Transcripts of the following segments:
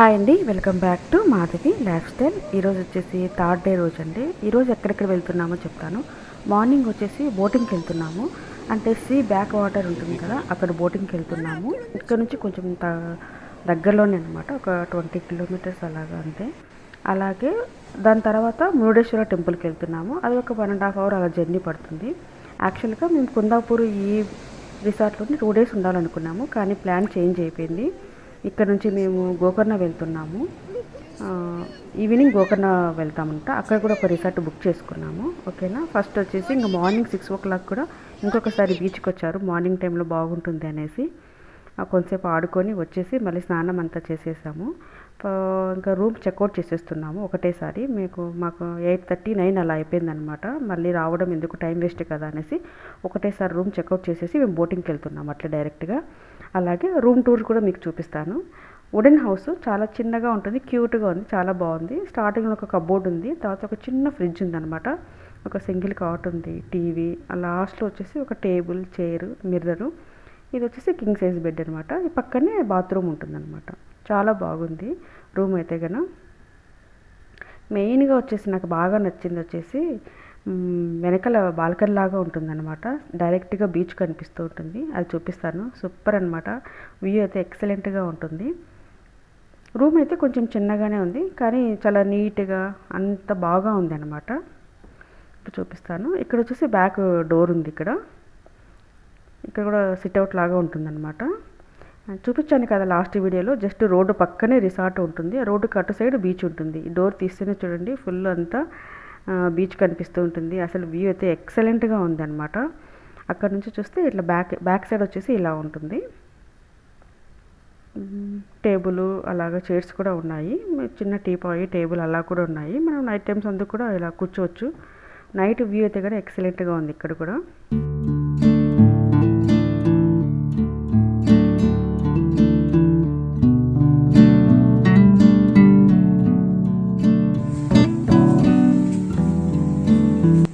Hi అండి, welcome back to Madhavi life style. ఈరోజు వచ్చేసి థర్డ్ డే రోజు అండి. ఈరోజు ఎక్కడెక్కడ వెళ్తున్నామో చెప్తాను. మార్నింగ్ వచ్చేసి బోటింగ్కి వెళ్తున్నాము. అంటే సీ బ్యాక్ వాటర్ ఉంటుంది కదా, అక్కడ బోటింగ్కి వెళ్తున్నాము. ఇక్కడ నుంచి కొంచెం దగ్గరలోనే అనమాట, ఒక 20 కిలోమీటర్స్ అలాగా అంతే. అలాగే దాని తర్వాత మురుడేశ్వర టెంపుల్కి వెళ్తున్నాము. అది ఒక 1.5 hour అలా జర్నీ పడుతుంది. యాక్చువల్గా మేము కుందాపూర్ ఈ రిసార్ట్లోని 2 days ఉండాలనుకున్నాము, కానీ ప్లాన్ చేంజ్ అయిపోయింది. ఇక్కడ నుంచి మేము గోకర్ణ వెళ్తున్నాము. ఈవినింగ్ గోకర్ణ వెళ్తామంట. అక్కడ కూడా ఒక రిసార్ట్ బుక్ చేసుకున్నాము. ఓకేనా. ఫస్ట్ వచ్చేసి ఇంకా మార్నింగ్ 6 o'clock కూడా ఇంకొకసారి బీచ్కి వచ్చారు. మార్నింగ్ టైంలో బాగుంటుంది అనేసి కొంతసేపు ఆడుకొని వచ్చేసి మళ్ళీ స్నానం అంతా చేసేసాము. ఇంకా రూమ్ చెక్అవుట్ చేసేస్తున్నాము ఒకటేసారి. మాకు 8:30, 9 అలా అయిపోయిందనమాట. మళ్ళీ రావడం ఎందుకు, టైం వేస్ట్ కదా అనేసి ఒకటేసారి రూమ్ చెక్అవుట్ చేసేసి మేము బోటింగ్కి వెళ్తున్నాము అట్లా డైరెక్ట్గా. అలాగే రూమ్ టూర్ కూడా మీకు చూపిస్తాను. వుడెన్ హౌస్ చాలా చిన్నగా ఉంటుంది, క్యూట్గా ఉంది, చాలా బాగుంది. స్టార్టింగ్లో ఒక కబోర్డ్ ఉంది, తర్వాత ఒక చిన్న ఫ్రిడ్జ్ ఉందన్నమాట, ఒక సింగిల్ కాట్ ఉంది, టీవీ, లాస్ట్లో వచ్చేసి ఒక టేబుల్, చైర్, మిర్రరు. ఇది వచ్చేసి కింగ్ సైజ్ బెడ్ అనమాట. ఈ పక్కనే బాత్రూమ్ ఉంటుందన్నమాట. చాలా బాగుంది రూమ్ అయితే గన. మెయిన్గా వచ్చేసి నాకు బాగా నచ్చింది వచ్చేసి వెనకాల బాల్కనీ లాగా ఉంటుందన్నమాట. డైరెక్ట్గా బీచ్ కనిపిస్తూ ఉంటుంది, అది చూపిస్తాను. సూపర్ అనమాట, వ్యూ అయితే ఎక్సలెంట్గా ఉంటుంది. రూమ్ అయితే కొంచెం చిన్నగానే ఉంది, కానీ చాలా నీట్గా అంత బాగా ఉంది అనమాట. ఇప్పుడు చూపిస్తాను. ఇక్కడ వచ్చేసి బ్యాక్ డోర్ ఉంది. ఇక్కడ కూడా సిట్అవుట్ లాగా ఉంటుందన్నమాట. చూపించాను కదా లాస్ట్ వీడియోలో. జస్ట్ రోడ్డు పక్కనే రిసార్ట్ ఉంటుంది, రోడ్డుకి అటు సైడ్ బీచ్ ఉంటుంది. డోర్ తీస్తేనే చూడండి ఫుల్ అంతా బీచ్ కనిపిస్తూ ఉంటుంది. అసలు వ్యూ అయితే ఎక్సలెంట్గా ఉంది అనమాట. అక్కడ నుంచి చూస్తే ఇట్లా బ్యాక్ సైడ్ వచ్చేసి ఇలా ఉంటుంది. టేబుల్ అలాగా చైర్స్ కూడా ఉన్నాయి, చిన్న టీపాయ్ టేబుల్ అలా కూడా ఉన్నాయి. మనం నైట్ టైమ్స్ అందుకు కూడా ఇలా కూర్చోవచ్చు. నైట్ వ్యూ అయితే కూడా ఎక్సలెంట్గా ఉంది ఇక్కడ కూడా.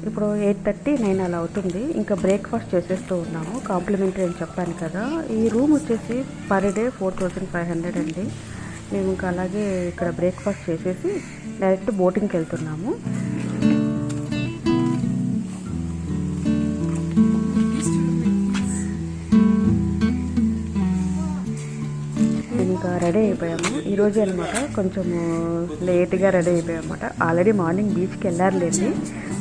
ఇప్పుడు 8:30, 9 అలా అవుతుంది. ఇంకా బ్రేక్ఫాస్ట్ చేసేస్తూ ఉన్నాము. కాంప్లిమెంటరీ అని చెప్పాను కదా. ఈ రూమ్ వచ్చేసి పర్ డే 4500 అండి. మేము ఇంకా అలాగే ఇక్కడ బ్రేక్ఫాస్ట్ చేసేసి డైరెక్ట్ బోటింగ్కి వెళ్తున్నాము. ఇంకా రెడీ అయిపోయాము ఈరోజు అనమాట. కొంచెము లేట్గా రెడీ అయిపోయాం అనమాట. ఆల్రెడీ మార్నింగ్ బీచ్కి వెళ్ళారులేండి.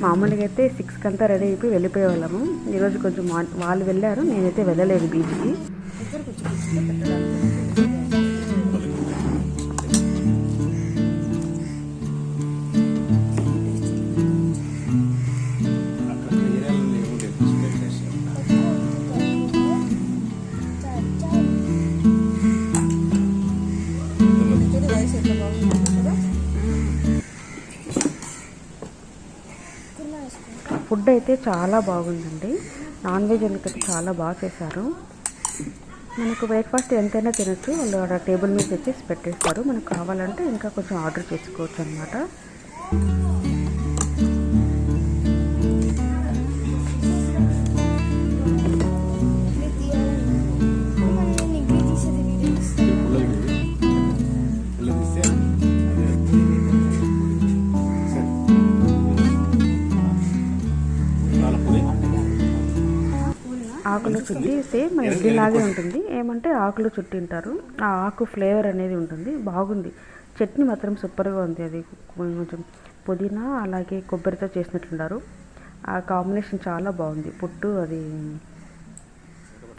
మామూలుగా అయితే 6 కంతా రెడీ అయిపోయి వెళ్ళిపోయే వాళ్ళము. ఈరోజు కొంచెం వాళ్ళు వెళ్ళారు, నేనైతే వెళ్ళలేదు బీచ్కి. ఫుడ్ అయితే చాలా బాగుందండి. నాన్ వెజ్ ఎందుకంటే చాలా బాగా చేశారు. మనకు బ్రేక్ఫాస్ట్ ఎంతైనా తినచ్చు. వాళ్ళు అక్కడ టేబుల్ మీద తెచ్చేసి పెట్టేస్తారు. మనకు కావాలంటే ఇంకా కొంచెం ఆర్డర్ చేసుకోవచ్చు అనమాట. ఆకులు చుట్టి సేమ్ ఇడ్లీలాగే ఉంటుంది. ఏమంటే ఆకులు చుట్టింటారు, ఆ ఆకు ఫ్లేవర్ అనేది ఉంటుంది. బాగుంది. చట్నీ మాత్రం సూపర్గా ఉంది. అది కొంచెం పుదీనా అలాగే కొబ్బరితో చేసినట్లున్నారు. ఆ కాంబినేషన్ చాలా బాగుంది. పుట్టు అది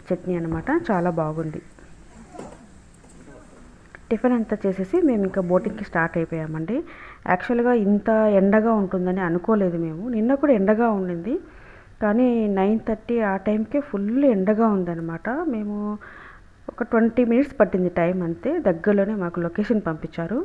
చట్నీ అనమాట, చాలా బాగుంది. టిఫిన్ అంతా చేసేసి మేము ఇంకా బోటింగ్కి స్టార్ట్ అయిపోయామండి. యాక్చువల్గా ఇంత ఎండగా ఉంటుందని అనుకోలేదు మేము. నిన్న కూడా ఎండగా ఉండింది, కానీ 9:30 ఆ టైంకే ఫుల్ ఎండగా ఉందన్నమాట. మేము ఒక 20 minutes పట్టింది టైం అంతే. దగ్గరలోనే మాకు లొకేషన్ పంపించారు.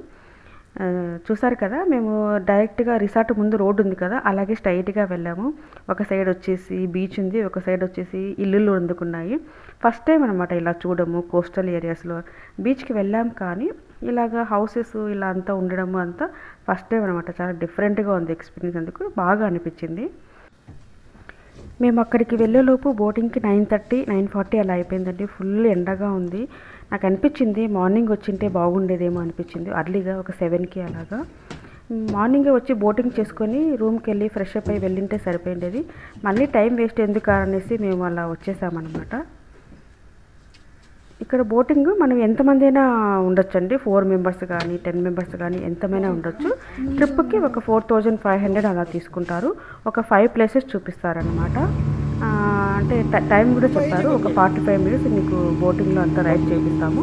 చూసారు కదా, మేము డైరెక్ట్గా రిసార్ట్ ముందు రోడ్డు ఉంది కదా, అలాగే స్ట్రైట్గా వెళ్ళాము. ఒక సైడ్ వచ్చేసి బీచ్ ఉంది, ఒక సైడ్ వచ్చేసి ఇల్లులు అందుకున్నాయి. ఫస్ట్ టైం అనమాట ఇలా చూడము కోస్టల్ ఏరియాస్లో. బీచ్కి వెళ్ళాం కానీ ఇలాగ హౌసెస్ ఇలా అంతా ఉండడము అంతా ఫస్ట్ టైం అనమాట. చాలా డిఫరెంట్గా ఉంది ఎక్స్పీరియన్స్, అందుకు బాగా అనిపించింది. మేము అక్కడికి వెళ్ళేలోపు బోటింగ్కి 9:30 9:40 అలా అయిపోయిందండి. ఫుల్ ఎండగా ఉంది. నాకు అనిపించింది మార్నింగ్ వచ్చింటే బాగుండేదేమో అనిపించింది. అర్లీగా ఒక 7కి అలాగా మార్నింగే వచ్చి బోటింగ్ చేసుకొని రూమ్కి వెళ్ళి ఫ్రెష్ అప్ అయ్యి వెళ్ళింటే సరిపోయిండేది. మళ్ళీ టైం వేస్ట్ ఎందుకు అనేసి మేము అలా వచ్చేసామన్నమాట. ఇక్కడ బోటింగ్ మనం ఎంతమంది అయినా ఉండొచ్చండి. 4 మెంబర్స్ కానీ 10 మెంబర్స్ కానీ ఎంతమైనా ఉండొచ్చు. ట్రిప్కి ఒక 4500 అలా తీసుకుంటారు. ఒక 5 ప్లేసెస్ చూపిస్తారనమాట. అంటే టైం కూడా చెప్తారు. ఒక 45 మినిట్స్ మీకు బోటింగ్లో అంతా రైడ్ చేపిస్తాము,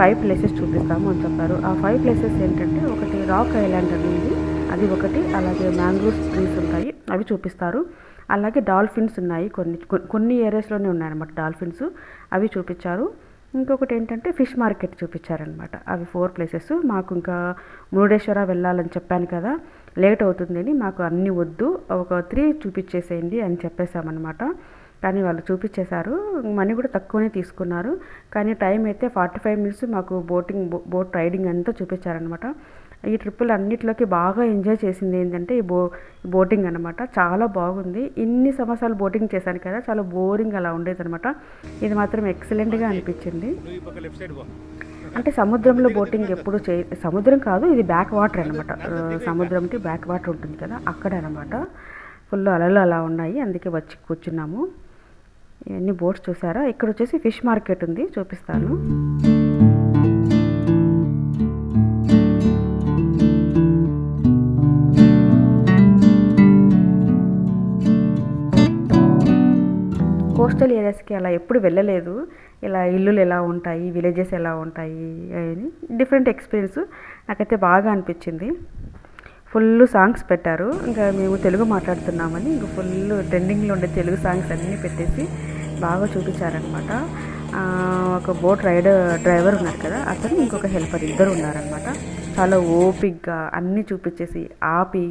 5 ప్లేసెస్ చూపిస్తాము అని చెప్పారు. ఆ 5 ప్లేసెస్ ఏంటంటే ఒకటి రాక్ ఐలాండ్ అనేది అది ఒకటి, అలాగే మ్యాంగ్రూవ్ ట్రీస్ ఉంటాయి అవి చూపిస్తారు. అలాగే డాల్ఫిన్స్ ఉన్నాయి, కొన్ని ఏరియాస్లోనే ఉన్నాయన్నమాట డాల్ఫిన్స్, అవి చూపించారు. ఇంకొకటి ఏంటంటే ఫిష్ మార్కెట్ చూపించారనమాట. అవి 4 ప్లేసెస్. మాకు ఇంకా మురుడేశ్వర వెళ్ళాలని చెప్పాను కదా, లేట్ అవుతుందని మాకు అన్నీ వద్దు, ఒక 3 చూపించేసేయండి అని చెప్పేసామన్నమాట. కానీ వాళ్ళు చూపించేశారు. మనీ కూడా తక్కువనే తీసుకున్నారు. కానీ టైం అయితే 45 మినిట్స్ మాకు బోట్ రైడింగ్ అంతా చూపించారనమాట. ఈ ట్రిప్పులు అన్నిట్లోకి బాగా ఎంజాయ్ చేసింది ఏంటంటే ఈ బోటింగ్ అనమాట. చాలా బాగుంది. ఇన్ని సంవత్సరాలు బోటింగ్ చేశాను కదా, చాలా బోరింగ్ అలా ఉండేది అనమాట. ఇది మాత్రం ఎక్సలెంట్గా అనిపించింది. అంటే సముద్రంలో బోటింగ్ ఎప్పుడు సముద్రం కాదు, ఇది బ్యాక్ వాటర్ అనమాట. సముద్రంకి బ్యాక్ వాటర్ ఉంటుంది కదా, అక్కడ అనమాట. ఫుల్ అలలు అలా ఉన్నాయి, అందుకే వచ్చి కూర్చున్నాము. ఇవన్నీ బోట్స్ చూసారా. ఇక్కడ వచ్చేసి ఫిష్ మార్కెట్ ఉంది, చూపిస్తాను. కోస్టల్ ఏరియాస్కి అలా ఎప్పుడు వెళ్ళలేదు. ఇలా ఇల్లులు ఎలా ఉంటాయి, విలేజెస్ ఎలా ఉంటాయి అని డిఫరెంట్ ఎక్స్పీరియన్స్ నాకైతే బాగా అనిపించింది. ఫుల్ సాంగ్స్ పెట్టారు. ఇంకా మేము తెలుగు మాట్లాడుతున్నామని ఇంకా ఫుల్ ట్రెండింగ్లో ఉండే తెలుగు సాంగ్స్ అన్నీ పెట్టేసి బాగా చూపించారనమాట. ఒక బోట్ డ్రైవర్ ఉన్నారు కదా, అతను ఇంకొక హెల్పర్ ఇద్దరు ఉన్నారనమాట. చాలా ఓపిక్గా అన్నీ చూపించేసి ఆపి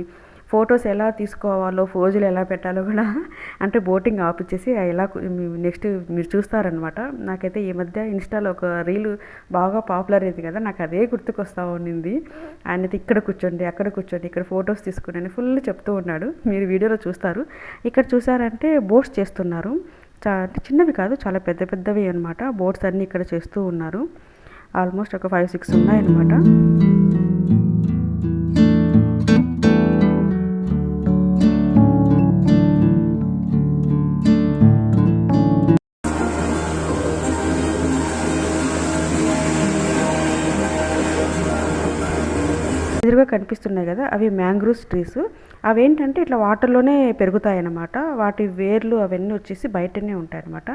ఫొటోస్ ఎలా తీసుకోవాలో, ఫోజులు ఎలా పెట్టాలో కూడా, అంటే బోటింగ్ ఆపిచ్చేసి ఎలా నెక్స్ట్ మీరు చూస్తారనమాట. నాకైతే ఈ మధ్య ఇన్స్టాలో ఒక రీల్ బాగా పాపులర్ అయింది కదా, నాకు అదే గుర్తుకొస్తా ఉన్నింది. ఆయనైతే ఇక్కడ కూర్చోండి, అక్కడ కూర్చోండి, ఇక్కడ ఫొటోస్ తీసుకుని అని ఫుల్ చెప్తూ ఉన్నాడు. మీరు వీడియోలో చూస్తారు. ఇక్కడ చూసారంటే బోట్స్ చేస్తున్నారు. చిన్నవి కాదు, చాలా పెద్ద పెద్దవి అనమాట. బోట్స్ అన్నీ ఇక్కడ చేస్తూ ఉన్నారు. ఆల్మోస్ట్ ఒక 5-6 ఉన్నాయన్నమాట. ఎదురుగా కనిపిస్తున్నాయి కదా, అవి మ్యాంగ్రూవ్ ట్రీస్. అవేంటంటే ఇట్లా వాటర్లోనే పెరుగుతాయన్నమాట. వాటి వేర్లు అవన్నీ వచ్చేసి బయటనే ఉంటాయన్నమాట.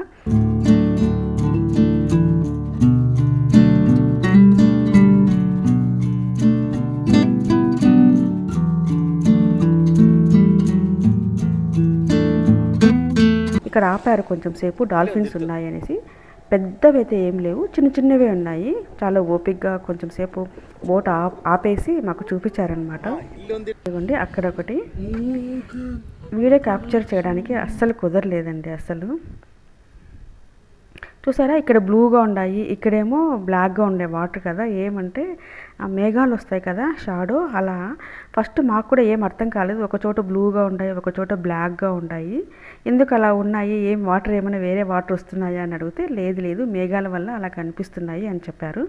ఇక్కడ ఆపారు కొంచెం సేపు, డాల్ఫిన్స్ ఉన్నాయి అనేసి. పెద్దవి అయితే ఏం లేవు, చిన్న చిన్నవే ఉన్నాయి. చాలా ఓపిక్గా కొంచెం సేపు బోట్ ఆపేసి మాకు చూపించారనమాట. ఇదిగోండి అక్కడ ఒకటి. వీడియో క్యాప్చర్ చేయడానికి అస్సలు కుదరలేదండి అసలు. చూసారా, ఇక్కడ బ్లూగా ఉన్నాయి, ఇక్కడేమో బ్లాక్గా ఉండే వాటర్ కదా. ఏమంటే ఆ మేఘాలు వస్తాయి కదా, షాడో అలా. ఫస్ట్ మాకు కూడా ఏం అర్థం కాలేదు. ఒక చోట బ్లూగా ఉన్నాయి, ఒక చోట బ్లాక్గా ఉన్నాయి. ఎందుకు అలా ఉన్నాయి, ఏం వాటర్ ఏమైనా వేరే వాటర్ వస్తున్నాయా అని అడిగితే లేదు మేఘాల వల్ల అలా కనిపిస్తున్నాయి అని చెప్పారు.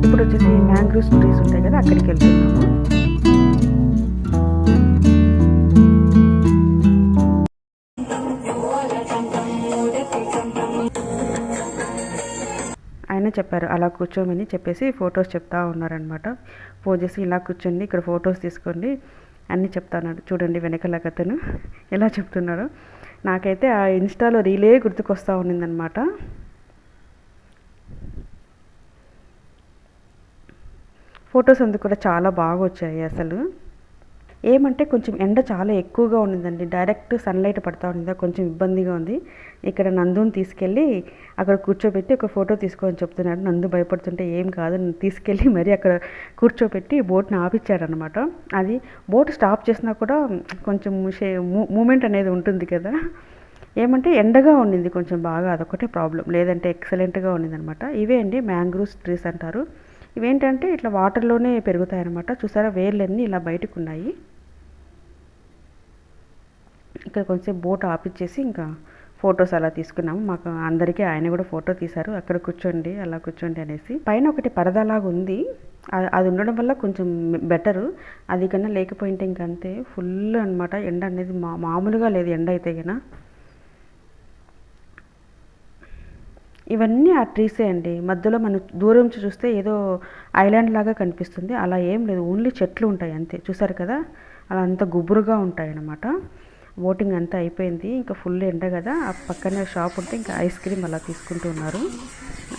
ఇప్పుడు వచ్చేసి మ్యాంగ్రూవ్ ట్రీస్ ఉంటాయి కదా, అక్కడికి వెళ్తున్నాము. ఆయన చెప్పారు అలా కూర్చోమని చెప్పేసి ఫొటోస్ చెప్తా ఉన్నారనమాట. పోజెస్ ఇలా కూర్చోండి, ఇక్కడ ఫొటోస్ తీసుకోండి అన్నీ చెప్తాన్నాడు. చూడండి వెనకాల కథను ఎలా చెప్తున్నారో. నాకైతే ఆ ఇన్స్టాలో రీలే గుర్తుకొస్తూ ఉన్నిందనమాట. ఫొటోస్ అందుకు కూడా చాలా బాగా వచ్చాయి అసలు. ఏమంటే కొంచెం ఎండ చాలా ఎక్కువగా ఉండిందండి, డైరెక్ట్ సన్లైట్ పడతా ఉండిందా, కొంచెం ఇబ్బందిగా ఉంది. ఇక్కడ నందుని తీసుకెళ్ళి అక్కడ కూర్చోబెట్టి ఒక ఫోటో తీసుకోని చెప్తున్నాడు. నందు భయపడుతుంటే ఏం కాదు, నన్ను తీసుకెళ్ళి మరీ అక్కడ కూర్చోబెట్టి బోట్ని ఆపిచ్చాడనమాట. అది బోట్ స్టాప్ చేసినా కూడా కొంచెం మూమెంట్ అనేది ఉంటుంది కదా. ఏమంటే ఎండగా ఉండింది కొంచెం బాగా, అదొకటే ప్రాబ్లం, లేదంటే ఎక్సలెంట్గా ఉండింది అనమాట. ఇవే అండి మ్యాంగ్రూవ్ ట్రీస్ అంటారు. ఇవేంటంటే ఇట్లా వాటర్లోనే పెరుగుతాయి అన్నమాట. చూసారా వేర్లన్నీ ఇలా బయటకు ఉన్నాయి. ఇక్కడ కొంచెం బోట్ ఆపిచ్చేసి ఇంకా ఫొటోస్ అలా తీసుకున్నాము. మాకు అందరికీ ఆయన కూడా ఫోటో తీశారు. అక్కడ కూర్చోండి అలా కూర్చోండి అనేసి. పైన ఒకటి పరదాలాగా ఉంది, అది ఉండడం వల్ల కొంచెం బెటరు. అది కన్నా లేకపోయింటే ఇంకంతే ఫుల్ అనమాట. ఎండ అనేది మామూలుగా లేదు ఎండ అయితే కన్నా. ఇవన్నీ ఆ ట్రీసే అండి. మధ్యలో మనం దూరం నుంచి చూస్తే ఏదో ఐలాండ్ లాగా కనిపిస్తుంది, అలా ఏం లేదు, ఓన్లీ చెట్లు ఉంటాయి అంతే. చూసారు కదా అలా అంత గుబురుగా ఉంటాయి అన్నమాట. బోటింగ్ అంతా అయిపోయింది, ఇంకా ఫుల్ ఎండ కదా. ఆ పక్కనే షాప్ ఉంటే ఇంకా ఐస్ క్రీమ్ అలా తీసుకుంటూ ఉన్నారు,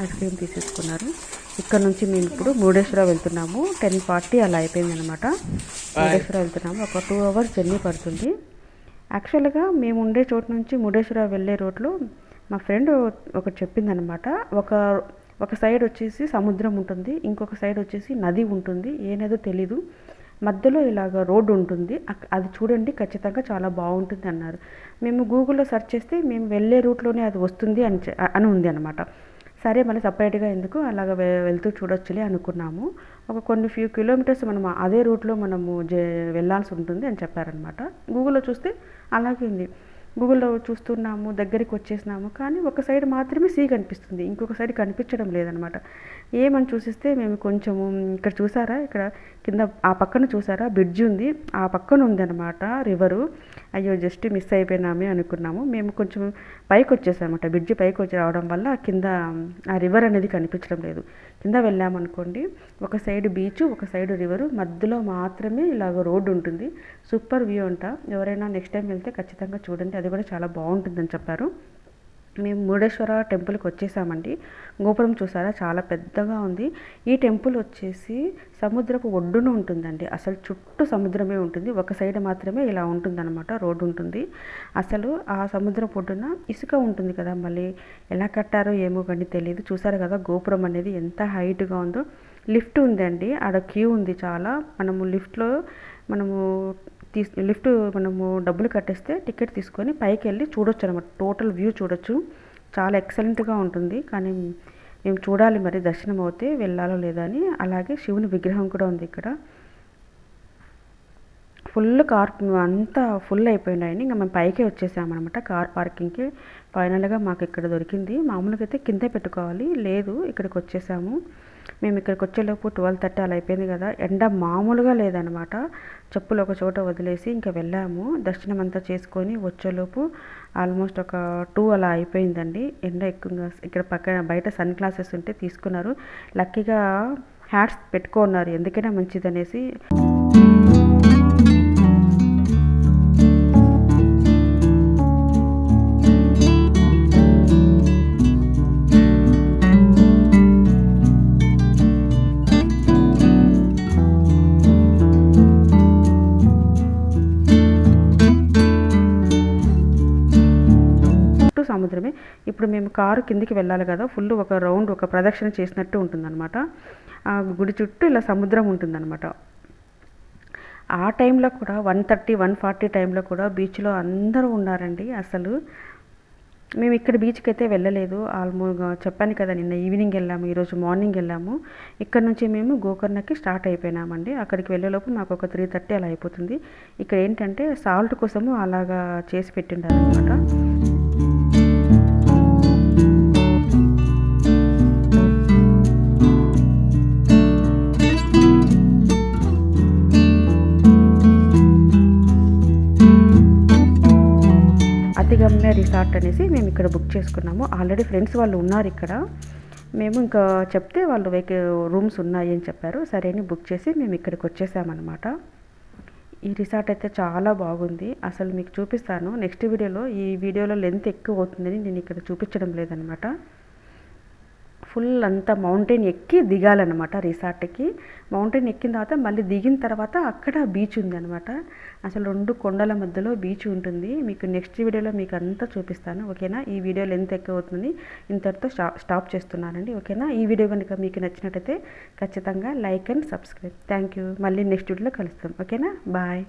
ఐస్ క్రీమ్ తీసేసుకున్నారు. ఇక్కడ నుంచి మేము ఇప్పుడు మురుడేశ్వర వెళ్తున్నాము. 10:40 అలా అయిపోయింది అనమాట. మురుడేశ్వర వెళ్తున్నాము, ఒక 2 hours జర్నీ పడుతుంది. యాక్చువల్గా మేము ఉండే చోటు నుంచి మురుడేశ్వర వెళ్ళే రోడ్లో మా ఫ్రెండ్ ఒకటి చెప్పిందనమాట. ఒక సైడ్ వచ్చేసి సముద్రం ఉంటుంది, ఇంకొక సైడ్ వచ్చేసి నది ఉంటుంది, ఏ నదో తెలీదు. మధ్యలో ఇలాగ రోడ్డు ఉంటుంది, అది చూడండి ఖచ్చితంగా చాలా బాగుంటుంది అన్నారు. మేము గూగుల్లో సెర్చ్ చేస్తే మేము వెళ్ళే రూట్లోనే అది వస్తుంది అని ఉంది అనమాట. సరే మళ్ళీ సపరేట్గా ఎందుకు అలాగ వెళ్తూ చూడొచ్చులే అనుకున్నాము. కొన్ని ఫ్యూ కిలోమీటర్స్ మనం అదే రూట్లో మనము వెళ్ళాల్సి ఉంటుంది అని చెప్పారనమాట. గూగుల్లో చూస్తే అలాగే ఉంది. గూగుల్లో చూస్తున్నాము, దగ్గరికి వచ్చేసినాము, కానీ ఒక సైడ్ మాత్రమే సీ కనిపిస్తుంది, ఇంకొక సైడ్ కనిపించడం లేదనమాట. ఏమని చూసిస్తే మేము కొంచెము ఇక్కడ చూసారా, ఇక్కడ కింద ఆ పక్కన చూసారా బ్రిడ్జ్ ఉంది, ఆ పక్కన ఉందన్నమాట రివరు. అయ్యో జస్ట్ మిస్ అయిపోయినామే అనుకున్నాము. మేము కొంచెం పైకి వచ్చేసామన్నమాట, బ్రిడ్జ్ పైకి వచ్చి రావడం వల్ల కింద ఆ రివర్ అనేది కనిపించడం లేదు. కింద వెళ్ళామనుకోండి, ఒక సైడ్ బీచ్, ఒక సైడ్ రివరు, మధ్యలో మాత్రమే ఇలాగ రోడ్డు ఉంటుంది. సూపర్ వ్యూ అంట. ఎవరైనా నెక్స్ట్ టైం వెళ్తే ఖచ్చితంగా చూడండి, అది కూడా చాలా బాగుంటుందని చెప్పారు. మేము మురుడేశ్వర టెంపుల్కి వచ్చేసామండి. గోపురం చూసారా చాలా పెద్దగా ఉంది. ఈ టెంపుల్ వచ్చేసి సముద్రపు ఒడ్డున ఉంటుందండి, అసలు చుట్టూ సముద్రమే ఉంటుంది, ఒక సైడ్ మాత్రమే ఇలా ఉంటుందన్నమాట, రోడ్డు ఉంటుంది. అసలు ఆ సముద్రపు ఒడ్డున ఇసుక ఉంటుంది కదా, మళ్ళీ ఎలా కట్టారో ఏమో కానీ తెలియదు. చూసారు కదా గోపురం అనేది ఎంత హైట్గా ఉందో. లిఫ్ట్ ఉందండి, ఆడ క్యూ ఉంది చాలా. లిఫ్ట్లో మనము డబ్బులు కట్టేస్తే టికెట్ తీసుకొని పైకి వెళ్ళి చూడొచ్చు అనమాట, టోటల్ వ్యూ చూడొచ్చు. చాలా ఎక్సలెంట్గా ఉంటుంది. కానీ మేము చూడాలి మరి దర్శనం అవుతే వెళ్ళాలో లేదా అని. అలాగే శివుని విగ్రహం కూడా ఉంది ఇక్కడ. ఫుల్ కార్ అంతా ఫుల్ అయిపోయినాయని ఇంకా మేము పైకే వచ్చేసామన్నమాట, కార్ పార్కింగ్కి. ఫైనల్గా మాకు ఇక్కడ దొరికింది. మామూలుగా అయితే కిందే పెట్టుకోవాలి, లేదు ఇక్కడికి వచ్చేసాము. మేము ఇక్కడికి వచ్చేలోపు 12:30 అలా అయిపోయింది కదా. ఎండ మామూలుగా లేదనమాట. చెప్పులు ఒక చోట వదిలేసి ఇంకా వెళ్ళాము. దర్శనం అంతా చేసుకొని వచ్చేలోపు ఆల్మోస్ట్ ఒక 2 అలా అయిపోయిందండి. ఎండ ఎక్కువగా ఇక్కడ పక్కన బయట సన్ గ్లాసెస్ ఉంటే తీసుకున్నారు. లక్కీగా హ్యాట్స్ పెట్టుకున్నారు, ఎందుకైనా మంచిదనేసి. సముద్రమే. ఇప్పుడు మేము కారు కిందికి వెళ్ళాలి కదా, ఫుల్ ఒక రౌండ్ ఒక ప్రదక్షిణ చేసినట్టు ఉంటుందన్నమాట. ఆ గుడి చుట్టూ ఇలా సముద్రం ఉంటుందన్నమాట. ఆ టైంలో కూడా 1:30, 1:40 టైంలో కూడా బీచ్లో అందరూ ఉన్నారండి. అసలు మేము ఇక్కడ బీచ్కి అయితే వెళ్ళలేదు. చెప్పాను కదా నిన్న ఈవినింగ్ వెళ్ళాము, ఈరోజు మార్నింగ్ వెళ్ళాము. ఇక్కడ నుంచి మేము గోకర్ణకి స్టార్ట్ అయిపోయినామండి. అక్కడికి వెళ్ళేలోపు మాకు ఒక 3:30 అలా అయిపోతుంది. ఇక్కడ ఏంటంటే సాల్ట్ కోసము అలాగా చేసి పెట్టిండారు అనమాట. అతిగమ్య రిసార్ట్ అనేసి మేము ఇక్కడ బుక్ చేసుకున్నాము. ఆల్రెడీ ఫ్రెండ్స్ వాళ్ళు ఉన్నారు ఇక్కడ. మేము ఇంకా చెప్తే వాళ్ళు రూమ్స్ ఉన్నాయి అని చెప్పారు. సరే అని బుక్ చేసి మేము ఇక్కడికి వచ్చేసామన్నమాట. ఈ రిసార్ట్ అయితే చాలా బాగుంది. అసలు మీకు చూపిస్తాను నెక్స్ట్ వీడియోలో. ఈ వీడియోలో లెంత్ ఎక్కువ అవుతుందని నేను ఇక్కడ చూపించడం లేదనమాట. ఫుల్ అంతా మౌంటైన్ ఎక్కి దిగాలన్నమాట రిసార్ట్కి. మౌంటైన్ ఎక్కిన తర్వాత మళ్ళీ దిగిన తర్వాత అక్కడ బీచ్ ఉంది అనమాట. అసలు 2 కొండల మధ్యలో బీచ్ ఉంటుంది. మీకు నెక్స్ట్ వీడియోలో మీకు అంతా చూపిస్తాను, ఓకేనా. ఈ వీడియోలో ఎంత ఎక్కువ అవుతుంది, ఇంతటితో స్టాప్ చేస్తున్నానండి, ఓకేనా. ఈ వీడియో కనుక మీకు నచ్చినట్టయితే ఖచ్చితంగా like and subscribe. Thank you. మళ్ళీ నెక్స్ట్ వీడియోలో కలుస్తాం, ఓకేనా. బాయ్.